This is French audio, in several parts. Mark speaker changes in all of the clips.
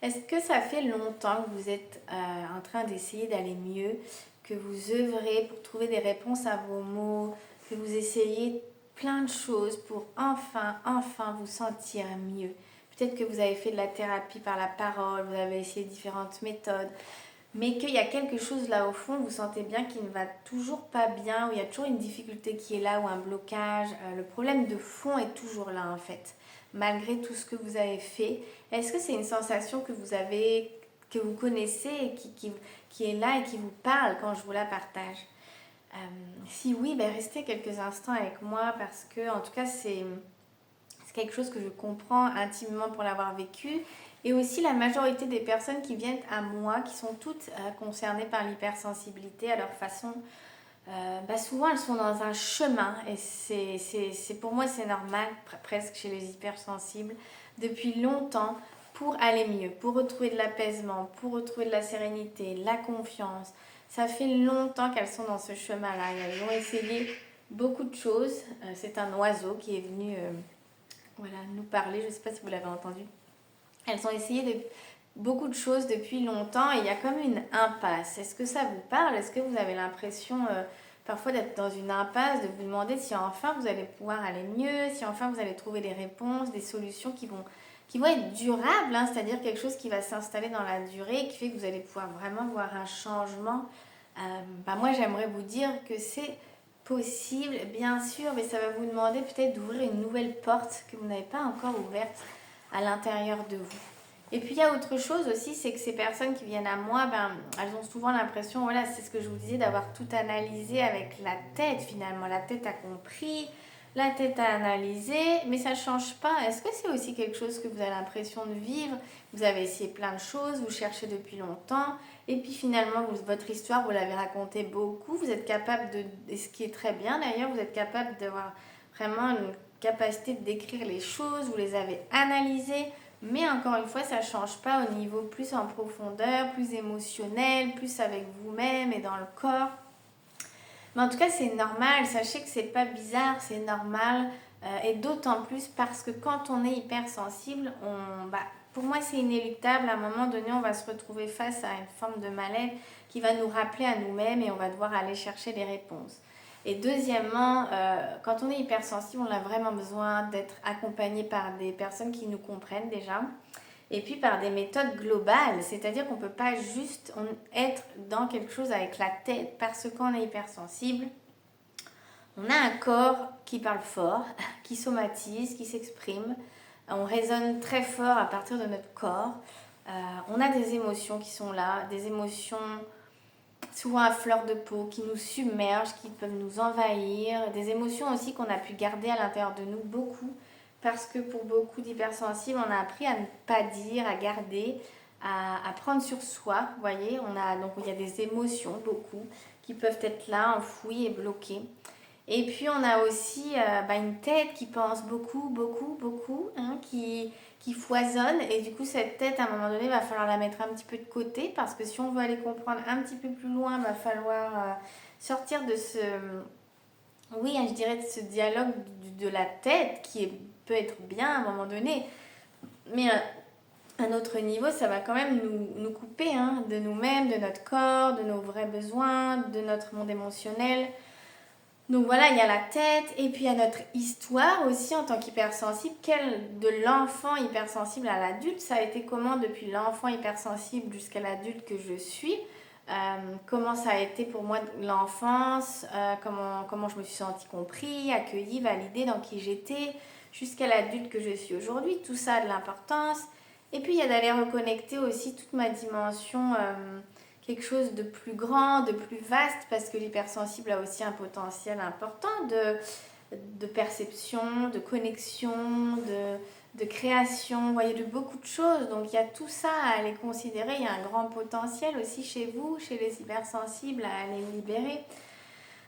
Speaker 1: Est-ce que ça fait longtemps que vous êtes en train d'essayer d'aller mieux, que vous œuvrez pour trouver des réponses à vos mots, que vous essayez plein de choses pour enfin vous sentir mieux? Peut-être que vous avez fait de la thérapie par la parole, vous avez essayé différentes méthodes, mais qu'il y a quelque chose là au fond, vous sentez bien qu'il ne va toujours pas bien, ou il y a toujours une difficulté qui est là, ou un blocage. Le problème de fond est toujours là en fait, malgré tout ce que vous avez fait. Est-ce que c'est une sensation que vous avez, que vous connaissez et qui est là et qui vous parle quand je vous la partage? Si oui, ben restez quelques instants avec moi parce que en tout cas c'est quelque chose que je comprends intimement pour l'avoir vécu. Et aussi la majorité des personnes qui viennent à moi, qui sont toutes concernées par l'hypersensibilité à leur façon, souvent elles sont dans un chemin. Et pour moi c'est normal, presque chez les hypersensibles, depuis longtemps, pour aller mieux, pour retrouver de l'apaisement, pour retrouver de la sérénité, la confiance. Ça fait longtemps qu'elles sont dans ce chemin-là. Elles ont essayé beaucoup de choses. C'est un oiseau qui est venu voilà, nous parler. Je ne sais pas si vous l'avez entendu. Elles ont essayé beaucoup de choses depuis longtemps et il y a comme une impasse. Est-ce que ça vous parle? Est-ce que vous avez l'impression parfois d'être dans une impasse, de vous demander si enfin vous allez pouvoir aller mieux, si enfin vous allez trouver des réponses, des solutions qui vont être durables, hein, c'est-à-dire quelque chose qui va s'installer dans la durée, qui fait que vous allez pouvoir vraiment voir un changement. Moi, j'aimerais vous dire que c'est possible, bien sûr, mais ça va vous demander peut-être d'ouvrir une nouvelle porte que vous n'avez pas encore ouverte à l'intérieur de vous. Et puis il y a autre chose aussi, c'est que ces personnes qui viennent à moi, elles ont souvent l'impression, voilà, c'est ce que je vous disais, d'avoir tout analysé avec la tête finalement. La tête a compris, la tête a analysé, mais ça ne change pas. Est-ce que c'est aussi quelque chose que vous avez l'impression de vivre? Vous avez essayé plein de choses, vous cherchez depuis longtemps, et puis finalement, votre histoire, vous l'avez racontée beaucoup. Vous êtes capable de, et ce qui est très bien d'ailleurs, vous êtes capable d'avoir vraiment une capacité de décrire les choses, vous les avez analysées, mais encore une fois, ça ne change pas au niveau plus en profondeur, plus émotionnel, plus avec vous-même et dans le corps. Mais en tout cas, c'est normal. Sachez que c'est pas bizarre, c'est normal. Et d'autant plus parce que quand on est hypersensible, pour moi, c'est inéluctable. À un moment donné, on va se retrouver face à une forme de mal-être qui va nous rappeler à nous-mêmes et on va devoir aller chercher des réponses. Et deuxièmement, quand on est hypersensible, on a vraiment besoin d'être accompagné par des personnes qui nous comprennent déjà. Et puis par des méthodes globales, c'est-à-dire qu'on ne peut pas juste être dans quelque chose avec la tête parce qu'on est hypersensible. On a un corps qui parle fort, qui somatise, qui s'exprime. On résonne très fort à partir de notre corps. On a des émotions qui sont là, des émotions souvent à fleur de peau, qui nous submergent, qui peuvent nous envahir. Des émotions aussi qu'on a pu garder à l'intérieur de nous beaucoup parce que pour beaucoup d'hypersensibles, on a appris à ne pas dire, à garder, à prendre sur soi. Vous voyez, donc il y a des émotions, beaucoup, qui peuvent être là, enfouies et bloquées. Et puis on a aussi une tête qui pense beaucoup, hein, qui foisonne. Et du coup, cette tête, à un moment donné, il va falloir la mettre un petit peu de côté parce que si on veut aller comprendre un petit peu plus loin, il va falloir sortir de oui, je dirais de ce dialogue de la tête peut être bien à un moment donné. Mais à un autre niveau, ça va quand même nous couper hein, de nous-mêmes, de notre corps, de nos vrais besoins, de notre monde émotionnel. Donc voilà, il y a la tête et puis il y a notre histoire aussi en tant qu'hypersensible. De l'enfant hypersensible à l'adulte, ça a été comment depuis l'enfant hypersensible jusqu'à l'adulte que je suis? Comment ça a été pour moi l'enfance, comment je me suis sentie compris, accueillie, validée dans qui j'étais, jusqu'à l'adulte que je suis aujourd'hui. Tout ça a de l'importance. Et puis il y a d'aller reconnecter aussi toute ma dimension, quelque chose de plus grand, de plus vaste, parce que l'hypersensible a aussi un potentiel important de perception, de connexion, de création, vous voyez, de beaucoup de choses. Donc il y a tout ça à aller considérer. Il y a un grand potentiel aussi chez vous, chez les hypersensibles, à aller libérer.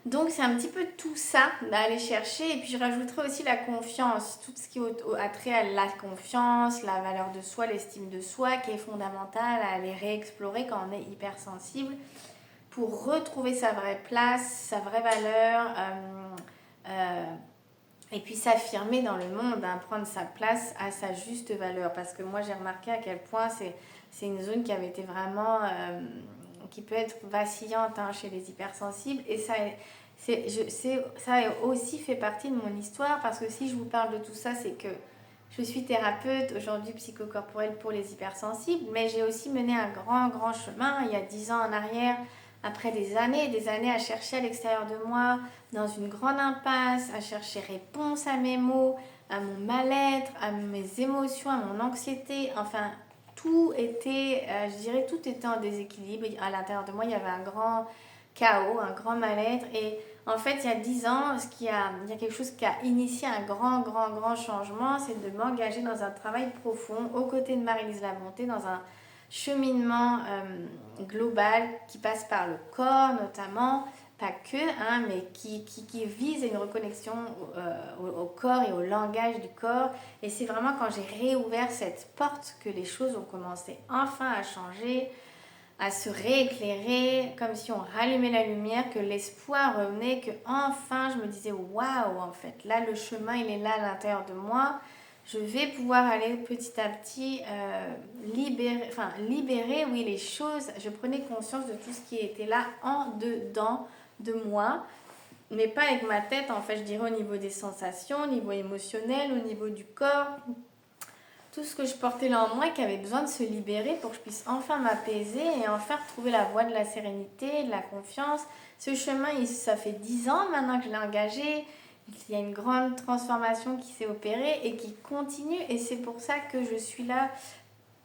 Speaker 1: Donc c'est un petit peu tout ça à aller chercher. Et puis je rajouterai aussi la confiance, tout ce qui a trait à la confiance, la valeur de soi, l'estime de soi, qui est fondamentale à aller réexplorer quand on est hypersensible pour retrouver sa vraie place, sa vraie valeur. et puis s'affirmer dans le monde, hein, prendre sa place à sa juste valeur. Parce que moi, j'ai remarqué à quel point c'est une zone qui avait été vraiment... qui peut être vacillante, hein, chez les hypersensibles. Et ça a aussi fait partie de mon histoire, parce que si je vous parle de tout ça, c'est que je suis thérapeute aujourd'hui psychocorporelle pour les hypersensibles, mais j'ai aussi mené un grand chemin il y a 10 ans en arrière, après des années à chercher à l'extérieur de moi, dans une grande impasse, à chercher réponse à mes mots, à mon mal-être, à mes émotions, à mon anxiété, enfin tout était, je dirais, tout était en déséquilibre. À l'intérieur de moi, il y avait un grand chaos, un grand mal-être. Et en fait, il y a 10 ans, il y a quelque chose qui a initié un grand changement, c'est de m'engager dans un travail profond aux côtés de Marie-Lise Labonté, dans un cheminement global qui passe par le corps notamment, pas que, hein, mais qui vise une reconnexion au corps et au langage du corps. Et c'est vraiment quand j'ai réouvert cette porte que les choses ont commencé enfin à changer, à se rééclairer, comme si on rallumait la lumière, que l'espoir revenait, que enfin je me disais waouh, en fait, là le chemin il est là à l'intérieur de moi. Je vais pouvoir aller petit à petit libérer, oui, les choses. Je prenais conscience de tout ce qui était là en dedans de moi, mais pas avec ma tête, en fait, je dirais au niveau des sensations, au niveau émotionnel, au niveau du corps. Tout ce que je portais là en moi qui avait besoin de se libérer pour que je puisse enfin m'apaiser et enfin retrouver la voie de la sérénité, de la confiance. Ce chemin, ça fait 10 ans maintenant que je l'ai engagé. Il y a une grande transformation qui s'est opérée et qui continue, et c'est pour ça que je suis là,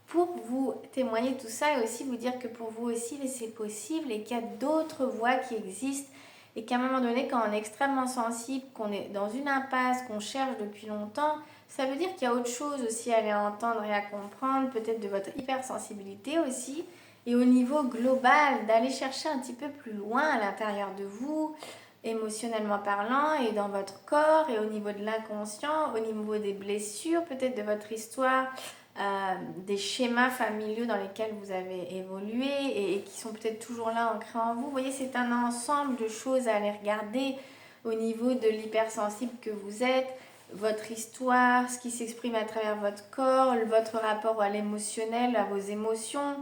Speaker 1: pour vous témoigner tout ça et aussi vous dire que pour vous aussi c'est possible et qu'il y a d'autres voies qui existent, et qu'à un moment donné, quand on est extrêmement sensible, qu'on est dans une impasse, qu'on cherche depuis longtemps, ça veut dire qu'il y a autre chose aussi à aller entendre et à comprendre, peut-être de votre hypersensibilité aussi, et au niveau global, d'aller chercher un petit peu plus loin à l'intérieur de vous, émotionnellement parlant, et dans votre corps, et au niveau de l'inconscient, au niveau des blessures, peut-être de votre histoire, des schémas familiaux dans lesquels vous avez évolué et qui sont peut-être toujours là ancrés en vous. Vous voyez, c'est un ensemble de choses à aller regarder au niveau de l'hypersensible que vous êtes, votre histoire, ce qui s'exprime à travers votre corps, votre rapport à l'émotionnel, à vos émotions.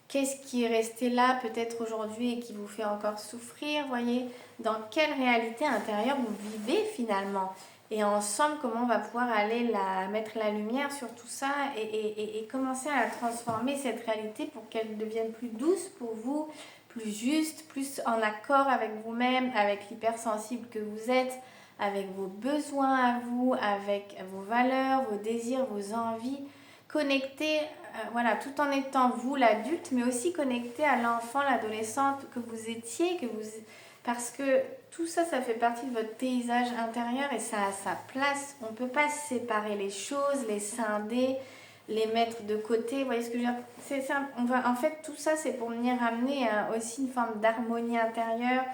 Speaker 1: Qu'est-ce qui est resté là peut-être aujourd'hui et qui vous fait encore souffrir, voyez? Dans quelle réalité intérieure vous vivez finalement? Et ensemble, comment on va pouvoir aller mettre la lumière sur tout ça et commencer à transformer cette réalité pour qu'elle devienne plus douce pour vous, plus juste, plus en accord avec vous-même, avec l'hypersensible que vous êtes, avec vos besoins à vous, avec vos valeurs, vos désirs, vos envies, connecté, voilà, tout en étant vous l'adulte, mais aussi connecté à l'enfant, l'adolescente que vous étiez, parce que tout ça, ça fait partie de votre paysage intérieur et ça a sa place. On ne peut pas séparer les choses, les scinder, les mettre de côté. Vous voyez ce que je veux dire? C'est ça. En fait, tout ça, c'est pour venir amener aussi une forme d'harmonie intérieure,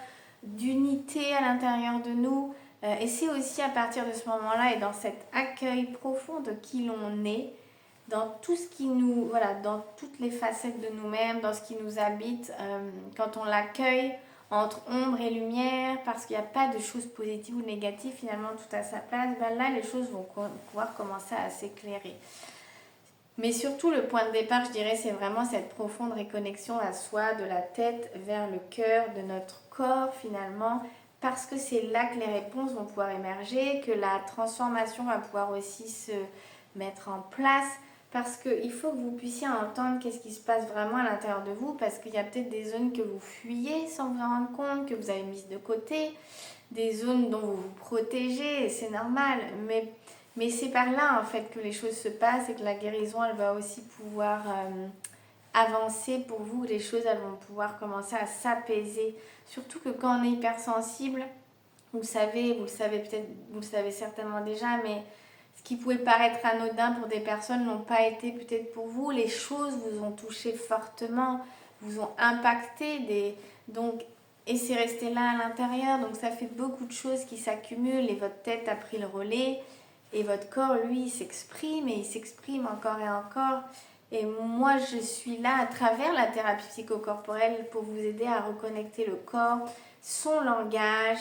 Speaker 1: d'unité à l'intérieur de nous. Et c'est aussi à partir de ce moment-là et dans cet accueil profond de qui l'on est, dans tout ce qui nous, voilà, dans toutes les facettes de nous-mêmes, dans ce qui nous habite, quand on l'accueille entre ombre et lumière, parce qu'il n'y a pas de choses positives ou négatives, finalement tout à sa place, ben là les choses vont pouvoir commencer à s'éclairer. Mais surtout le point de départ, je dirais, c'est vraiment cette profonde réconnexion à soi, de la tête vers le cœur, de notre corps finalement, parce que c'est là que les réponses vont pouvoir émerger, que la transformation va pouvoir aussi se mettre en place, parce qu'il faut que vous puissiez entendre qu'est-ce qui se passe vraiment à l'intérieur de vous, parce qu'il y a peut-être des zones que vous fuyez sans vous en rendre compte, que vous avez mises de côté, des zones dont vous vous protégez, et c'est normal, mais c'est par là en fait que les choses se passent et que la guérison elle va aussi pouvoir avancer pour vous, les choses elles vont pouvoir commencer à s'apaiser, surtout que quand on est hypersensible, vous le savez peut-être, vous le savez certainement déjà, mais ce qui pouvait paraître anodin pour des personnes n'ont pas été peut-être pour vous. Les choses vous ont touché fortement, vous ont impacté, donc, et c'est resté là à l'intérieur. Donc ça fait beaucoup de choses qui s'accumulent et votre tête a pris le relais. Et votre corps, lui, il s'exprime et il s'exprime encore et encore. Et moi, je suis là à travers la thérapie psychocorporelle pour vous aider à reconnecter le corps, son langage,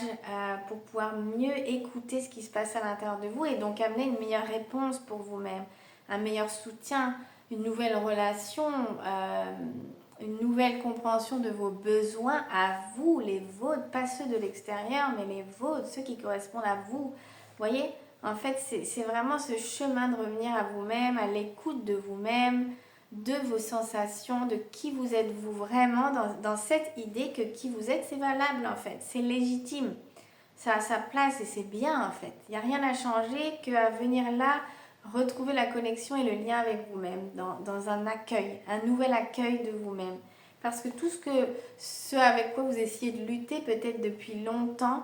Speaker 1: pour pouvoir mieux écouter ce qui se passe à l'intérieur de vous et donc amener une meilleure réponse pour vous-même, un meilleur soutien, une nouvelle relation, une nouvelle compréhension de vos besoins à vous, les vôtres, pas ceux de l'extérieur, mais les vôtres, ceux qui correspondent à vous. Vous voyez, en fait, c'est vraiment ce chemin de revenir à vous-même, à l'écoute de vous-même, de vos sensations, de qui vous êtes vous vraiment, dans cette idée que qui vous êtes, c'est valable en fait, c'est légitime. Ça a sa place et c'est bien en fait. Il n'y a rien à changer qu'à venir là, retrouver la connexion et le lien avec vous-même, dans un accueil, un nouvel accueil de vous-même. Parce que tout ce avec quoi vous essayez de lutter peut-être depuis longtemps,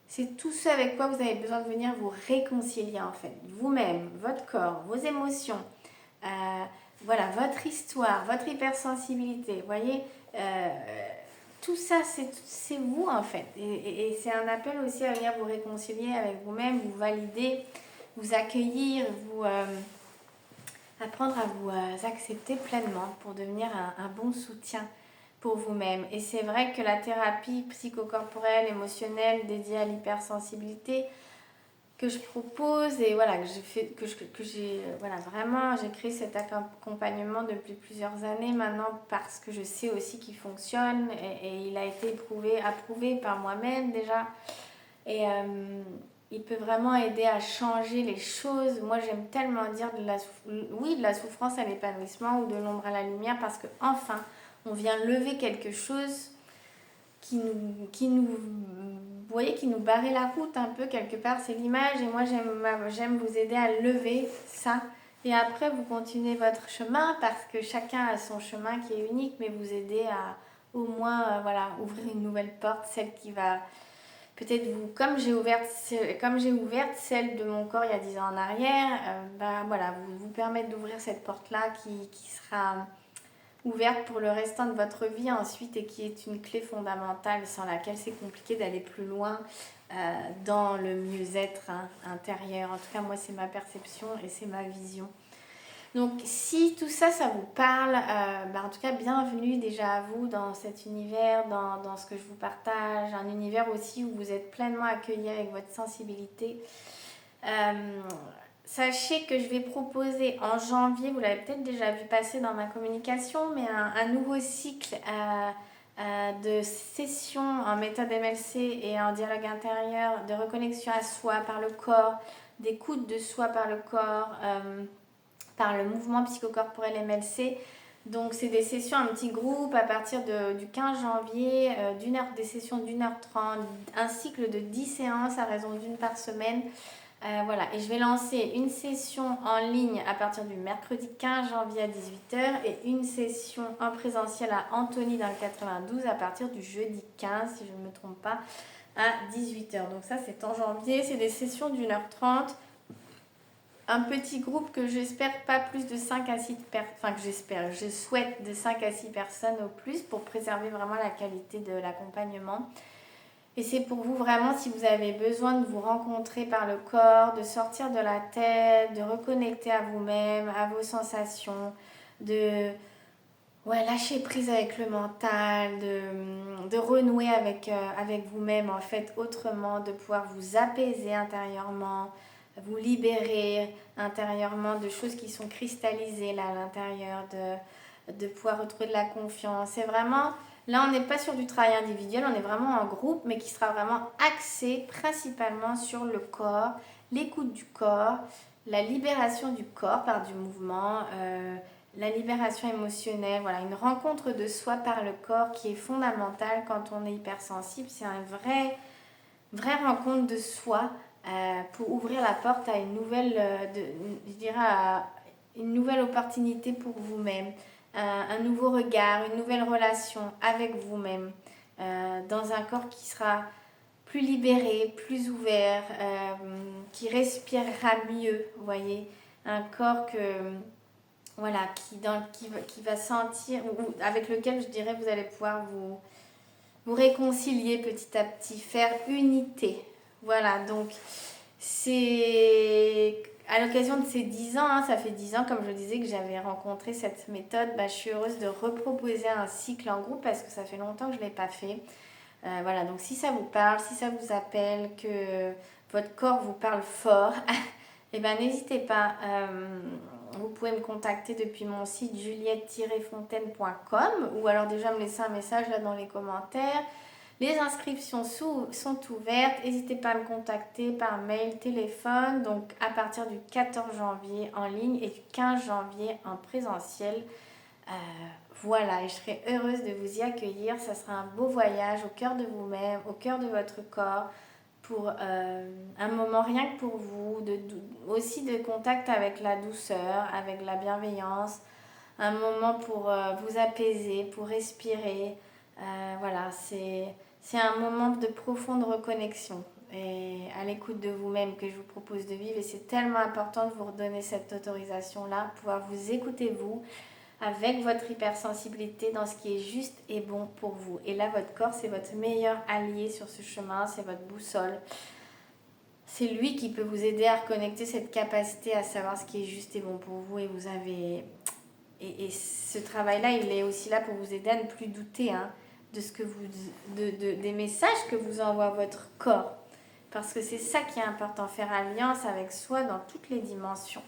Speaker 1: c'est tout ce avec quoi vous avez besoin de venir vous réconcilier en fait. Vous-même, votre corps, vos émotions, voilà, votre histoire, votre hypersensibilité, vous voyez, tout ça, c'est vous en fait. Et c'est un appel aussi à venir vous réconcilier avec vous-même, vous valider, vous accueillir, vous apprendre à vous accepter pleinement pour devenir un bon soutien pour vous-même. Et c'est vrai que la thérapie psychocorporelle, émotionnelle dédiée à l'hypersensibilité que je propose et voilà que j'ai fait voilà vraiment j'ai créé cet accompagnement depuis plusieurs années maintenant parce que je sais aussi qu'il fonctionne et il a été approuvé par moi-même déjà et il peut vraiment aider à changer les choses. Moi j'aime tellement dire de la souffrance à l'épanouissement ou de l'ombre à la lumière parce que enfin on vient lever quelque chose vous voyez, qui nous barrait la route un peu quelque part, c'est l'image et moi j'aime vous aider à lever ça et après vous continuez votre chemin parce que chacun a son chemin qui est unique mais vous aider à au moins voilà, ouvrir une nouvelle porte, celle qui va peut-être vous, comme j'ai ouvert celle de mon corps il y a 10 ans en arrière, voilà, vous permettre d'ouvrir cette porte là qui sera ouverte pour le restant de votre vie ensuite et qui est une clé fondamentale sans laquelle c'est compliqué d'aller plus loin dans le mieux-être intérieur. En tout cas, moi, c'est ma perception et c'est ma vision. Donc, si tout ça, ça vous parle, en tout cas, bienvenue déjà à vous dans cet univers, dans ce que je vous partage. Un univers aussi où vous êtes pleinement accueillis avec votre sensibilité. Sachez que je vais proposer en janvier, vous l'avez peut-être déjà vu passer dans ma communication, mais un nouveau cycle de sessions en méthode MLC et en dialogue intérieur, de reconnexion à soi par le corps, d'écoute de soi par le corps, par le mouvement psychocorporel MLC. Donc c'est des sessions en petit groupe à partir du 15 janvier, des sessions d'1h30, un cycle de 10 séances à raison d'une par semaine. Voilà, et je vais lancer une session en ligne à partir du mercredi 15 janvier à 18h et une session en présentiel à Antony dans le 92 à partir du jeudi 15, si je ne me trompe pas, à 18h. Donc ça, c'est en janvier, c'est des sessions d'1h30. Un petit groupe que j'espère pas plus de 5 à 6 personnes, enfin que je souhaite de 5 à 6 personnes au plus pour préserver vraiment la qualité de l'accompagnement. Et c'est pour vous vraiment si vous avez besoin de vous rencontrer par le corps, de sortir de la tête, de reconnecter à vous-même, à vos sensations, de lâcher prise avec le mental, de renouer avec vous-même en fait autrement, de pouvoir vous apaiser intérieurement, vous libérer intérieurement de choses qui sont cristallisées là à l'intérieur, de pouvoir retrouver de la confiance. C'est vraiment... Là, on n'est pas sur du travail individuel, on est vraiment en groupe, mais qui sera vraiment axé principalement sur le corps, l'écoute du corps, la libération du corps par du mouvement, la libération émotionnelle, voilà, une rencontre de soi par le corps qui est fondamentale quand on est hypersensible. C'est une vraie rencontre de soi pour ouvrir la porte à une nouvelle, une nouvelle opportunité pour vous-même. Un nouveau regard, une nouvelle relation avec vous-même, dans un corps qui sera plus libéré, plus ouvert, qui respirera mieux, vous voyez, un corps qui va sentir, avec lequel je dirais vous allez pouvoir vous réconcilier petit à petit, faire unité. Voilà, donc c'est à l'occasion de ces 10 ans, hein, ça fait 10 ans, comme je disais, que j'avais rencontré cette méthode, je suis heureuse de reproposer un cycle en groupe parce que ça fait longtemps que je ne l'ai pas fait. Voilà, donc si ça vous parle, si ça vous appelle, que votre corps vous parle fort, eh ben, n'hésitez pas. Vous pouvez me contacter depuis mon site juliette-fontaine.com ou alors déjà me laisser un message là dans les commentaires. Les inscriptions sont ouvertes. N'hésitez pas à me contacter par mail, téléphone. Donc à partir du 14 janvier en ligne et du 15 janvier en présentiel. Voilà, et je serai heureuse de vous y accueillir. Ça sera un beau voyage au cœur de vous-même, au cœur de votre corps, pour un moment rien que pour vous, aussi de contact avec la douceur, avec la bienveillance, un moment pour vous apaiser, pour respirer. Voilà, c'est un moment de profonde reconnexion et à l'écoute de vous-même que je vous propose de vivre. Et c'est tellement important de vous redonner cette autorisation-là, pouvoir vous écouter vous, avec votre hypersensibilité dans ce qui est juste et bon pour vous. Et là, votre corps, c'est votre meilleur allié sur ce chemin, c'est votre boussole. C'est lui qui peut vous aider à reconnecter cette capacité à savoir ce qui est juste et bon pour vous. Et vous avez... Et ce travail-là, il est aussi là pour vous aider à ne plus douter de ce que vous, des messages que vous envoie votre corps. Parce que c'est ça qui est important, faire alliance avec soi dans toutes les dimensions.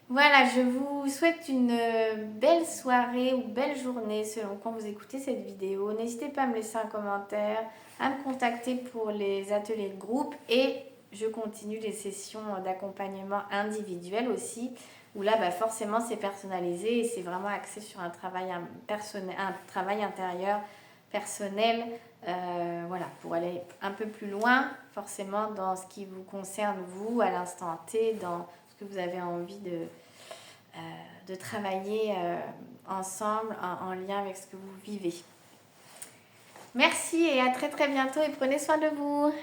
Speaker 1: Voilà, je vous souhaite une belle soirée ou belle journée selon quand vous écoutez cette vidéo. N'hésitez pas à me laisser un commentaire, à me contacter pour les ateliers de groupe et je continue les sessions d'accompagnement individuel aussi où là forcément c'est personnalisé et c'est vraiment axé sur un travail intérieur personnel, voilà, pour aller un peu plus loin forcément dans ce qui vous concerne vous à l'instant T, dans que vous avez envie de travailler ensemble en lien avec ce que vous vivez. Merci et à très très bientôt et prenez soin de vous.